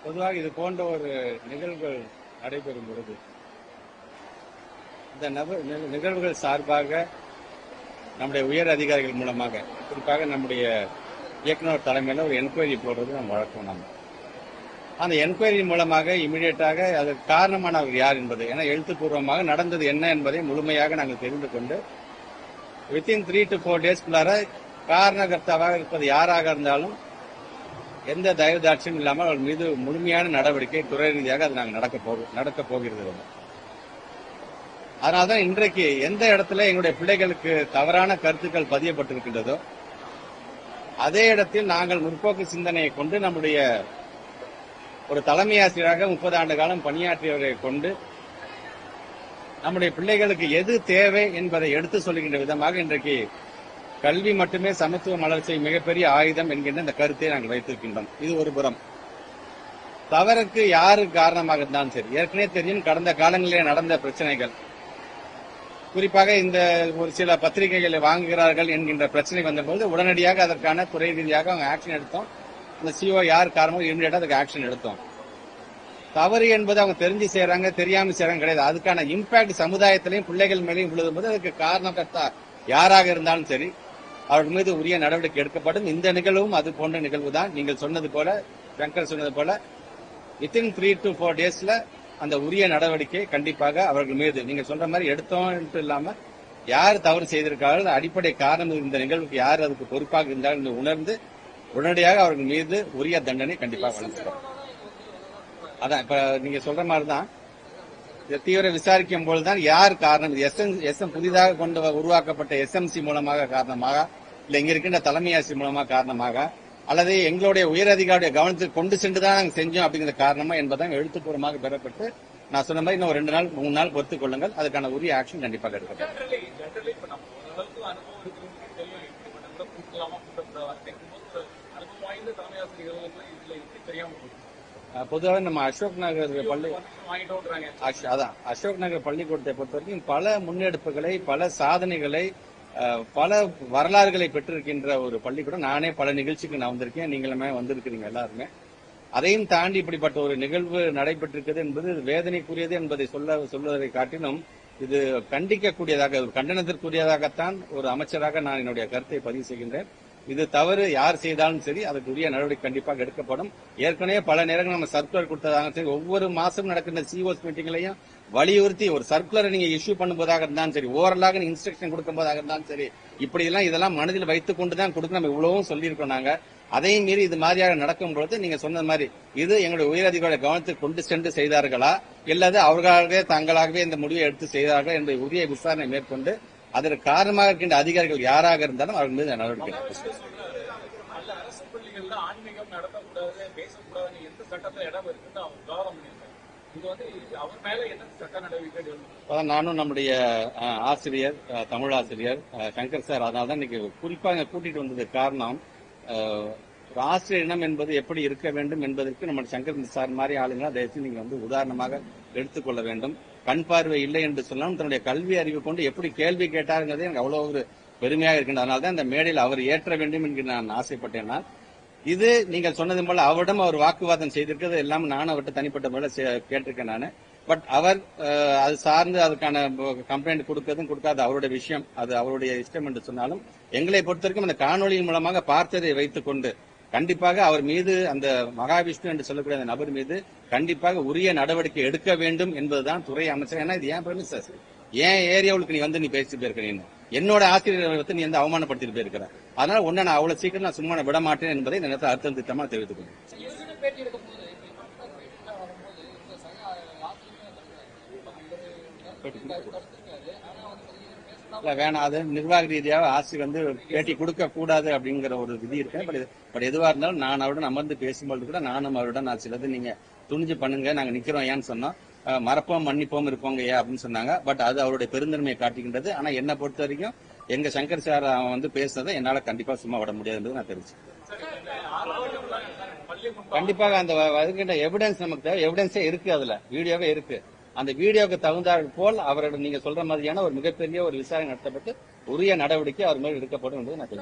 பொதுவாக இது போன்ற ஒரு நிகழ்வுகள் நடைபெறும் பொழுது இந்த நிகழ்வுகள் சார்பாக நம்முடைய உயர் அதிகாரிகள் மூலமாக குறிப்பாக நம்முடைய இயக்குநர் தலைமையில் ஒரு என்கொயரி போடுறது நம்ம வழக்கம். நம்ம அந்த என்கொயரி மூலமாக இமீடியட்டாக அதற்கு காரணமானவர் யார் என்பது, ஏன்னா எழுத்துப்பூர்வமாக நடந்தது என்ன என்பதை முழுமையாக நாங்கள் தெரிந்து கொண்டு வித்தின் 3 to 4 டேஸ்க்குள்ளார காரணகர்த்தாவாக இருப்பது யாராக இருந்தாலும் எந்த தயவுதாட்சியும் இல்லாமல் அவர்கள் மீது முழுமையான நடவடிக்கை துறை ரீதியாக அது நாங்கள் நடக்கப் போகிறது. அதனால்தான் இன்றைக்கு எந்த இடத்துல எங்களுடைய பிள்ளைகளுக்கு தவறான கருத்துக்கள் பதியப்பட்டிருக்கின்றதோ அதே இடத்தில் நாங்கள் முற்போக்கு சிந்தனையை கொண்டு நம்முடைய ஒரு தலைமை ஆசிரியராக 30 ஆண்டு காலம் பணியாற்றியவரை கொண்டு நம்முடைய பிள்ளைகளுக்கு எது தேவை என்பதை எடுத்து சொல்லுகின்ற விதமாக இன்றைக்கு கல்வி மட்டுமே சமத்துவ வளர்ச்சியை மிகப்பெரிய ஆயுதம் என்கின்ற இந்த கருத்தை நாங்கள் வைத்திருக்கின்றோம். இது ஒரு புறம். தவறுக்கு யாரு காரணமாக இருந்தாலும் சரி, ஏற்கனவே தெரியும் கடந்த காலங்களிலே நடந்த பிரச்சனைகள், குறிப்பாக இந்த ஒரு சில பத்திரிகைகளை வாங்குகிறார்கள் என்கின்ற பிரச்சனை வந்தபோது உடனடியாக அதற்கான துறை ரீதியாக அவங்க ஆக்ஷன் எடுத்தோம். இந்த சிஓ யார் காரணமோ இமீடியட்டா அதுக்கு ஆக்ஷன் எடுத்தோம். தவறு என்பது அவங்க தெரிஞ்சு செய்யறாங்க தெரியாம செய்யறாங்க கிடையாது. அதுக்கான இம்பாக்ட் சமுதாயத்திலையும் பிள்ளைகள் மேலேயும் விழுதும்போது அதுக்கு காரணகர்த்தா யாராக இருந்தாலும் சரி அவர்கள் மீது உரிய நடவடிக்கை எடுக்கப்படும். இந்த நிகழ்வும் அது போன்ற நிகழ்வு தான். நீங்கள் சொன்னது போல, சங்கர் சொன்னது போல வித்தின் 3 to 4 டேஸ்ல அந்த உரிய நடவடிக்கை கண்டிப்பாக அவர்கள் மீது நீங்க சொல்ற மாதிரி எடுத்தோம் இல்லாம யார் தவறு செய்திருக்கார்கள், அடிப்படை காரணம் இந்த நிகழ்வுக்கு யார் அதுக்கு பொறுப்பாக இருந்தாலும் உணர்ந்து உடனடியாக அவர்கள் மீது உரிய தண்டனை கண்டிப்பாக வழங்கப்படும். அதான் இப்ப நீங்க சொல்ற மாதிரிதான் இதை தீவிர விசாரிக்கும் போதுதான் யார் காரணம், எஸ்எம் புதிதாக உருவாக்கப்பட்ட எஸ்எம்சி மூலமாக காரணமாக, இல்ல இங்க இருக்கின்ற தலைமை ஆசிரியர் மூலமாக காரணமாக, அல்லது எங்களுடைய உயர் அதிகாரியுடைய கவனத்துக்கு கொண்டு சென்றுதான் நாங்கள் செஞ்சோம் அப்படிங்கிற காரணமா என்பதை எழுத்துப்பூர்வமாக பெறப்பட்டு நான் சொன்ன மாதிரி இன்னும் 2 நாள் 3 நாள் பொறுத்துக் கொள்ளுங்கள். அதுக்கான உரிய ஆக்ஷன் கண்டிப்பாக எடுக்கப்படும். பொதுவாக நம்ம அசோக் நகர் பள்ளிக்கூடத்தை பொறுத்த வரைக்கும் பல முன்னெடுப்புகளை, பல சாதனைகளை, பல வரலாறுகளை பெற்றிருக்கின்ற ஒரு பள்ளிக்கூடம். நானே பல நிகழ்ச்சிக்கு நான் வந்திருக்கேன், நீங்களுமே வந்திருக்கிறீங்க எல்லாருமே. அதையும் தாண்டி இப்படிப்பட்ட ஒரு நிகழ்வு நடைபெற்றிருக்கிறது என்பது வேதனைக்குரியது என்பதை சொல்வதை காட்டிலும் இது கண்டிக்கக்கூடியதாக, ஒரு கண்டனத்திற்குரியதாகத்தான் ஒரு அமைச்சராக நான் என்னுடைய கருத்தை பதிவு செய்கின்றேன். இது தவறு யார் செய்தாலும் சரி அதுக்குரிய நடவடிக்கை கண்டிப்பாக எடுக்கப்படும். ஏற்கனவே பல நேரங்கள் நம்ம சர்க்குலர் கொடுத்ததாக சரி, ஒவ்வொரு மாசம் நடக்கின்ற சிஓஸ் மீட்டிங்லையும் வலியுறுத்தி ஒரு சர்க்குலரை நீங்க இஷ்யூ பண்ணும்போதாக இருந்தாலும் சரி, ஓவரலாக இன்ஸ்ட்ரக்ஷன் கொடுக்கும் போதாக இருந்தாலும் சரி, இப்படி எல்லாம் இதெல்லாம் மனதில் வைத்துக் கொண்டுதான் கொடுக்க நம்ம இவ்வளவும் சொல்லியிருக்கோம். நாங்க அதையும் மீறி இது மாதிரியாக நடக்கும் பொழுது நீங்க சொன்ன மாதிரி இது எங்களுடைய உயரதிகாரிகளை கவனத்துக்கு கொண்டு சென்று செய்தார்களா இல்லது அவர்களாகவே தங்களாகவே இந்த முடிவை எடுத்து செய்தார்கள் என்ற உரிய விசாரணை மேற்கொண்டு அதற்கு காரணமாக இருக்கின்ற அதிகாரிகள் யாராக இருந்தாலும் அவர்கள் மீது நடவடிக்கை நானும் நம்முடைய ஆசிரியர், தமிழ் ஆசிரியர் சங்கர் சார், அதனால்தான் இன்னைக்கு குறிப்பாக கூட்டிட்டு வந்தது காரணம், ஒரு ஆசிரியர் இனம் என்பது எப்படி இருக்க வேண்டும் என்பதற்கு நம்ம சங்கர் சார் மாதிரி ஆளுங்க அதை நீங்க உதாரணமாக எடுத்துக்கொள்ள வேண்டும். கண் பார்வை இல்லை என்று சொன்னாலும் தன்னுடைய கல்வி அறிவு கொண்டு எப்படி கேள்வி கேட்டாருங்கிறது எனக்கு அவ்வளவு ஒரு பெருமையாக இருக்கின்ற. அதனால்தான் இந்த மேடையில் அவர் ஏற்ற வேண்டும் என்று நான் ஆசைப்பட்டேன். இது நீங்கள் சொன்னது போல அவரிடம் அவர் வாக்குவாதம் செய்திருக்கிறது எல்லாம் நான் அவர்கிட்ட தனிப்பட்ட முறையில் கேட்டிருக்கேன் நான். பட் அவர் அது சார்ந்து அதுக்கான கம்ப்ளைண்ட் கொடுக்கறதும் கொடுக்காது அவருடைய விஷயம், அது அவருடைய இஷ்டம் என்று சொன்னாலும் எங்களை பொறுத்த வரைக்கும் அந்த காணொலியின் மூலமாக பார்த்ததை வைத்துக் கொண்டு கண்டிப்பாக அவர் மீது அந்த மகாவிஷ்ணு என்று சொல்லக்கூடிய அந்த நபர் மீது கண்டிப்பாக உரிய நடவடிக்கை எடுக்க வேண்டும் என்பதுதான் துறை அமைச்சர். ஏன்னா இது ஏன் பிரமிசஸ், ஏன் ஏரியாவுக்கு நீ பேசிட்டு போயிருக்க, என்னோட ஆசிரியரை நீ அவமானப்படுத்திட்டு போயிருக்கிற, அதனால உன்ன நான் அவ்வளவு சீக்கிரம் நான் சும்மா விட மாட்டேன் என்பதை இந்த நேரத்தில் அர்த்தம் திட்டமா தெரிவித்துக் கொள்கிறேன். வேணாம், அது நிர்வாக ரீதியாக ஆசிரியர் பேட்டி கொடுக்க கூடாது அப்படிங்கிற ஒரு விதி இருக்கு. பட் எதுவா இருந்தாலும் நான் அவருடன் அமர்ந்து பேசும்போது கூட நானும் அவருடன் நான் சிலது நீங்க துணிஞ்சு பண்ணுங்க, நாங்க நிக்கிறோம் ஏன்னு சொன்னோம், மறப்போம் மன்னிப்போம் இருப்போங்க அப்படின்னு சொன்னாங்க. பட் அது அவருடைய பெருந்தன்மையை காட்டுகின்றது. ஆனா என்னை பொறுத்த வரைக்கும் எங்க சங்கர் சார் அவன் பேசுனதை என்னால கண்டிப்பா சும்மா விட முடியாது என்பது நான் தெரிவிச்சேன். கண்டிப்பாக அந்த எவிடன்ஸ் நமக்கு தேவை, எவிடன்ஸே இருக்கு, அதுல வீடியோவே இருக்கு. அந்த வீடியோக்கு தகுந்தாற் போல் அவரிடம் நீங்க சொல்ற மாதிரியான ஒரு மிகப்பெரிய ஒரு விசாரணை நடத்தப்பட்டு உரிய நடவடிக்கை அவர் மேல் எடுக்கப்படும் என்பதை நான்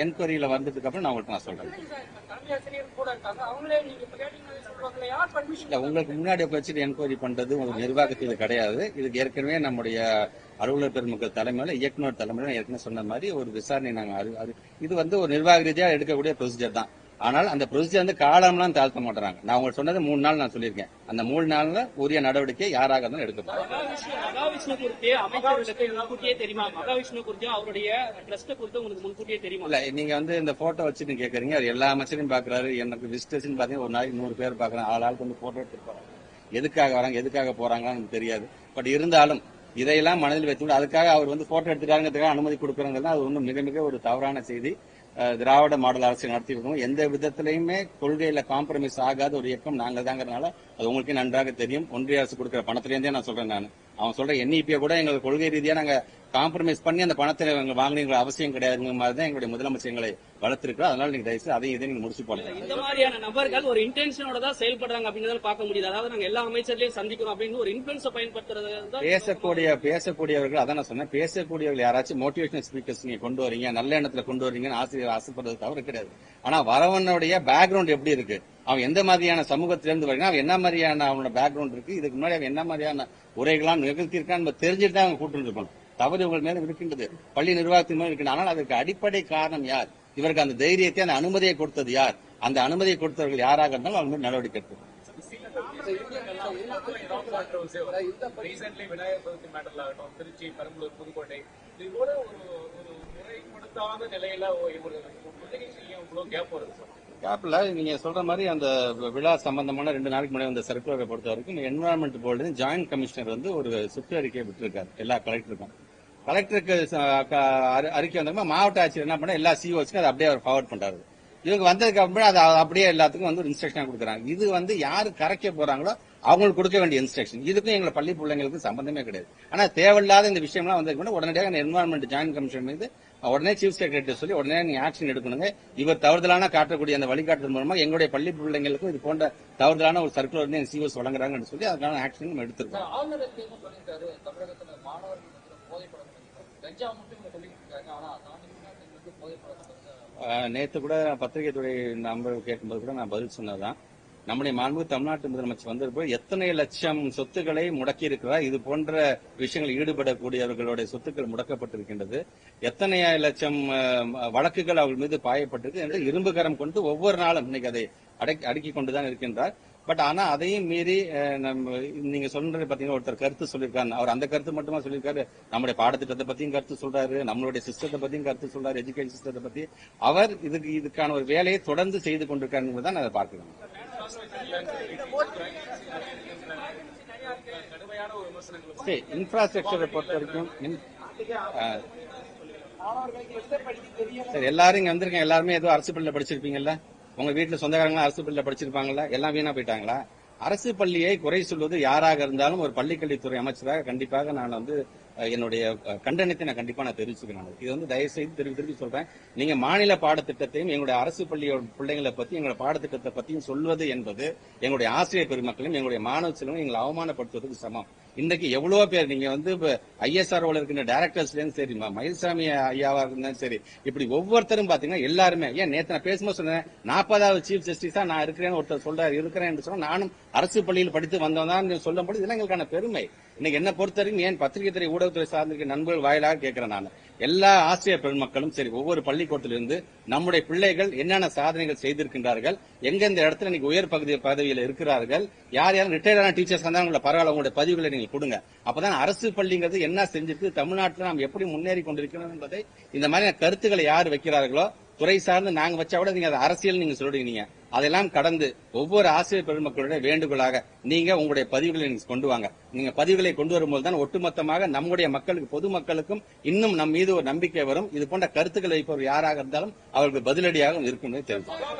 என்கொயரியில வந்ததுக்கு அப்புறம் நான் உங்களுக்கு சொல்றேன். உங்களுக்கு முன்னாடி வச்சுட்டு என்கொயரி பண்றது ஒரு நிர்வாகத்தில் கிடையாது. இதுக்கு ஏற்கனவே நம்முடைய அலுவலர் பெருமக்கள் தலைமையில இயக்குநர் தலைமையில ஏற்கனவே சொன்ன மாதிரி ஒரு விசாரணை நாங்க இது ஒரு நிர்வாக ரீதியாக எடுக்கக்கூடிய ப்ரொசீஜர் தான். ஆனால் அந்த ப்ரொசீஜர் காலம்லாம் தாழ்த்த மாட்டாங்க. நான் உங்களுக்கு சொன்னது 3 நாள் நான் சொல்லியிருக்கேன். அந்த 3 நாள்ல உரிய நடவடிக்கை யாராக இருந்தாலும் எடுக்கப்படும். இல்ல நீங்க இந்த போட்டோ வச்சுட்டு கேக்குறீங்க. அது எல்லா அமைச்சரையும் பாக்குறாரு. எனக்கு விசிட்டர்ஸ் பாத்தீங்கன்னா ஒரு நாளைக்கு 100 பேர் பாக்குறாங்க. ஆளுக்கு போட்டோ எடுத்துருப்பாங்க. எதுக்காக வராங்க எதுக்காக போறாங்கன்னு எனக்கு தெரியாது. பட் இருந்தாலும் இதையெல்லாம் மனதில் வைத்து அதுக்காக அவர் போட்டோ எடுத்துக்காங்கிறதுக்காக அனுமதி கொடுக்கறதுதான் அது ஒன்றும் மிக மிக ஒரு தவறான செய்தி. திராவிட மாடல் அரசு நடத்திருக்கோம். எந்த விதத்திலையுமே கொள்கையில காம்ப்ரமைஸ் ஆகாத ஒரு இயக்கம் நாங்கள் தாங்கிறதுனால அது உங்களுக்கே நன்றாக தெரியும். ஒன்றிய அரசு கொடுக்கிற பணத்திலேருந்தே நான் சொல்றேன். அவன் சொல்ற NEP கூட எங்களுக்கு கொள்கை ரீதியா நாங்க காம்ப்ரமைஸ் பண்ணி அந்த பணத்தை வாங்கினீங்க அவசியம் கிடையாதுங்கிற மாதிரி தான் எங்களுடைய முதலமைச்சர் எங்களை வளர்த்திருக்கிறோம். அதனால நீங்க தயவுசெய்து அதையும் இதை நீங்க முடிச்சு போடுங்க. இந்த மாதிரியான நபர்கள் ஒரு இன்டென்ஷனோட தான் செயல்படுறாங்க அப்படின்னு பார்க்க முடியுது. அதாவது நாங்க எல்லா அமைச்சர்களையும் சந்திக்கிறோம் அப்படின்னு ஒரு இன்ஃபுளுன்ஸை பயன்படுத்துறது. பேசக்கூடியவர்கள் அதான் நான் சொன்னேன். பேசக்கூடியவர்கள் யாராச்சும் மோட்டிவேஷனல் ஸ்பீக்கர்ஸ் நீங்க கொண்டு வரீங்க, நல்ல எண்ணத்துல கொண்டு வரீங்கன்னு ஆசிரியர் ஆசைப்படுறது தவறு கிடையாது. ஆனா வரவனுடைய பேக்ரவுண்ட் எப்படி இருக்கு, அவன் எந்த மாதிரியான சமூகத்திலிருந்து வரீங்க, அவன் என்ன மாதிரியான அவனோட பேக்ரவுண்ட் இருக்கு, இதுக்கு முன்னாடி அவன் என்ன மாதிரியான உரைகளாம் நிகழ்த்தியிருக்கான்னு தெரிஞ்சுட்டு தான் அவங்க கூட்டு இருக்கணும். தவறு உங்கள் மேல இருக்கின்றது, பள்ளி நிர்வாகத்தின் மேல இருக்கின்றது. ஆனால் அதற்கு அடிப்படை காரணம் யார், இவருக்கு அந்த தைரியத்தை அந்த அனுமதியை கொடுத்தது யார், அந்த அனுமதியை கொடுத்தவர்கள் யாராக இருந்தாலும் அவங்க நடவடிக்கை எடுக்கும். திருச்சி, பெரம்பலூர், புதுக்கோட்டை இதோட ஒரு முறைப்படுத்தாத நிலையில கேப் வருது. கேப்ல நீங்க சொல்ற மாதிரி அந்த விழா சம்பந்தமான 2 நாளைக்கு முன்னாடி அந்த சர்க்குலரை பொறுத்த வரைக்கும் என்விரான்மெண்ட் போர்டு ஜாயிண்ட் கமிஷனர் ஒரு சுற்றறிக்கை விட்டுருக்காரு எல்லா கலெக்டருக்கும். கலெக்டருக்கு அறிக்கை வந்தப்ப மாவட்ட ஆட்சியர் என்ன பண்ண எல்லா COஸ்க்கும் அதை அப்படியே அவர் ஃபார்வர்ட் பண்றாரு. இவங்க வந்ததுக்கு அப்புறம் அதை அப்படியே எல்லாத்துக்கும் ஒரு இன்ஸ்ட்ரக்ஷன் கொடுக்குறாங்க. இது யாரு கரைக்க போறாங்களோ அவங்களுக்கு கொடுக்க வேண்டிய இன்ஸ்ட்ரக்ஷன். இதுக்கும் எங்களை பள்ளி பிள்ளைங்களுக்கு சம்பந்தமே கிடையாது. ஆனா தேவையில்லாத இந்த விஷயம்லாம் வந்ததுக்கு உடனடியாக அந்த என்விரான்மெண்ட் ஜாயிண்ட் கமிஷன் மீது உடனே சீஃப் செக்ரட்டரி சொல்லி உடனே நீங்க ஆக்ஷன் எடுக்கணுங்க. இவர் தவறுதலான காட்டக்கூடிய அந்த வழிகாட்டுதல் மூலமா எங்களுடைய பள்ளி பிள்ளைங்களுக்கும் இது போன்ற தவறுதலான ஒரு சர்க்குலர் வந்து COs வழங்குறாங்கன்னு சொல்லி அதுக்கான ஆக்ஷன் நம்ம எடுத்திருக்கோம். நேற்று கூட பத்திரிகை துறை நம்பர் கேட்கும்போது கூட நான் பதில் சொன்னதுதான். நம்முடைய மாண்பு தமிழ்நாட்டு முதலமைச்சர் வந்திருப்போ எத்தனை லட்சம் சொத்துக்களை முடக்கி இருக்கிறார். இது போன்ற விஷயங்கள் ஈடுபடக்கூடியவர்களுடைய சொத்துக்கள் முடக்கப்பட்டிருக்கின்றது. எத்தனை லட்சம் வழக்குகள் அவர்கள் மீது பாயப்பட்டிருக்கு என்று இரும்பு கரம் கொண்டு ஒவ்வொரு நாளும் இன்னைக்கு அதை அடுக்கிக் கொண்டுதான் இருக்கின்றார். பட் ஆனா அதையும் மீறி நீங்க சொல்றது பாத்தீங்கன்னா ஒருத்தர் கருத்து சொல்லியிருக்காரு. அவர் அந்த கருத்து மட்டுமா சொல்லியிருக்காரு, நம்முடைய பாடத்திட்டத்தை பத்தியும் கருத்து சொல்றாரு, நம்மளுடைய சிஸ்டத்தை பத்தியும் கருத்து சொல்றாரு, எஜுகேஷன் சிஸ்டத்தை பத்தி அவர் இதுக்கான ஒரு வேலையை தொடர்ந்து செய்து கொண்டிருக்காரு தான் அதை பார்க்கிறோம். இன்ஃப்ராஸ்ட்ரக்சரை பொறுத்த வரைக்கும் சரி, எல்லாரும் இங்க வந்திருக்கேன். எல்லாருமே ஏதோ அரசு பள்ளியில படிச்சிருப்பீங்கல்ல, உங்க வீட்டுல சொந்தக்காரங்க அரசு பள்ளியில படிச்சிருப்பாங்களா, எல்லாம் வீணா போயிட்டாங்களா? அரசு பள்ளியை குறை சொல்வது யாராக இருந்தாலும் ஒரு பள்ளிக்கல்வித்துறை அமைச்சராக கண்டிப்பாக நான் என்னுடைய கண்டனத்தை நான் கண்டிப்பா தெரிவிச்சுக்கிறேன். இது தயவு செய்து திருப்பி சொல்றேன். நீங்க மாநில பாடத்திட்டத்தையும் எங்களுடைய அரசு பள்ளியோட பிள்ளைங்களை பத்தி எங்களுடைய பாடத்திட்டத்தை பத்தியும் சொல்வது என்பது எங்களுடைய ஆசிரியர் பெருமக்களையும் எங்களுடைய மாணவ செல்வம் எங்களை அவமானப்படுத்துவதற்கு சமம். இன்னைக்கு எவ்வளவு பேர் நீங்க ISRO இருக்கின்ற டைரக்டர்ஸ்ல சரி, மயில்சாமி ஐயாவா இருந்தாலும் சரி, இப்படி ஒவ்வொருத்தரும் பாத்தீங்கன்னா எல்லாருமே நேற்று நான் பேசும்போது சொன்னேன், 40வது சீஃப் ஜஸ்டிஸா நான் இருக்கிறேன்னு ஒருத்தர் சொல்றாரு. இருக்கிறேன் என்று சொன்னா நானும் அரசு பள்ளியில் படித்து வந்தவன் சொல்லும்போது இதெல்லாம் எங்களுக்கான பெருமை. இன்னைக்கு என்ன பொறுத்தவரைக்கும் ஏன் பத்திரிகை துறை ஊடகத்துறை சார்ந்திருக்க நண்பர்கள் வாயிலாக கேட்கிறேன். நான் எல்லா ஆசிரியர் பெருமக்களும் சரி, ஒவ்வொரு பள்ளிக்கூடத்திலிருந்து நம்முடைய பிள்ளைகள் என்னென்ன சாதனைகள் செய்திருக்கின்றார்கள், எந்தெந்த இடத்துல இன்னைக்கு உயர் பதவியில் இருக்கிறார்கள், யார் யாரும் ரிட்டையர்டான டீச்சர்ஸ் இருந்தாலும் பரவாயில்ல, உங்களுடைய பதிவுகளை நீங்க கொடுங்க. அப்பதான் அரசு பள்ளிங்கிறது என்ன செஞ்சிருக்கு, தமிழ்நாட்டில் நாம் எப்படி முன்னேறி கொண்டிருக்கிறோம் என்பதை இந்த மாதிரி கருத்துக்களை யார் வைக்கிறார்களோ, துறை சார்ந்து நாங்க வச்சா கூட நீங்க அரசியல் நீங்க சொல்றீங்க, அதெல்லாம் கடந்து ஒவ்வொரு ஆசிரியர் பெருமக்களுடைய வேண்டுகோளாக நீங்க உங்களுடைய பதிவுகளை நீங்க கொண்டு வாங்க. நீங்க பதிவுகளை கொண்டு வரும்போது தான் ஒட்டுமொத்தமாக நம்முடைய மக்களுக்கு, பொதுமக்களுக்கும் இன்னும் நம் மீது ஒரு நம்பிக்கை வரும். இது போன்ற கருத்துக்களை வைப்பவர் யாராக இருந்தாலும் அவர்களுக்கு பதிலடியாக இருக்கும் தெரிவிக்கும்.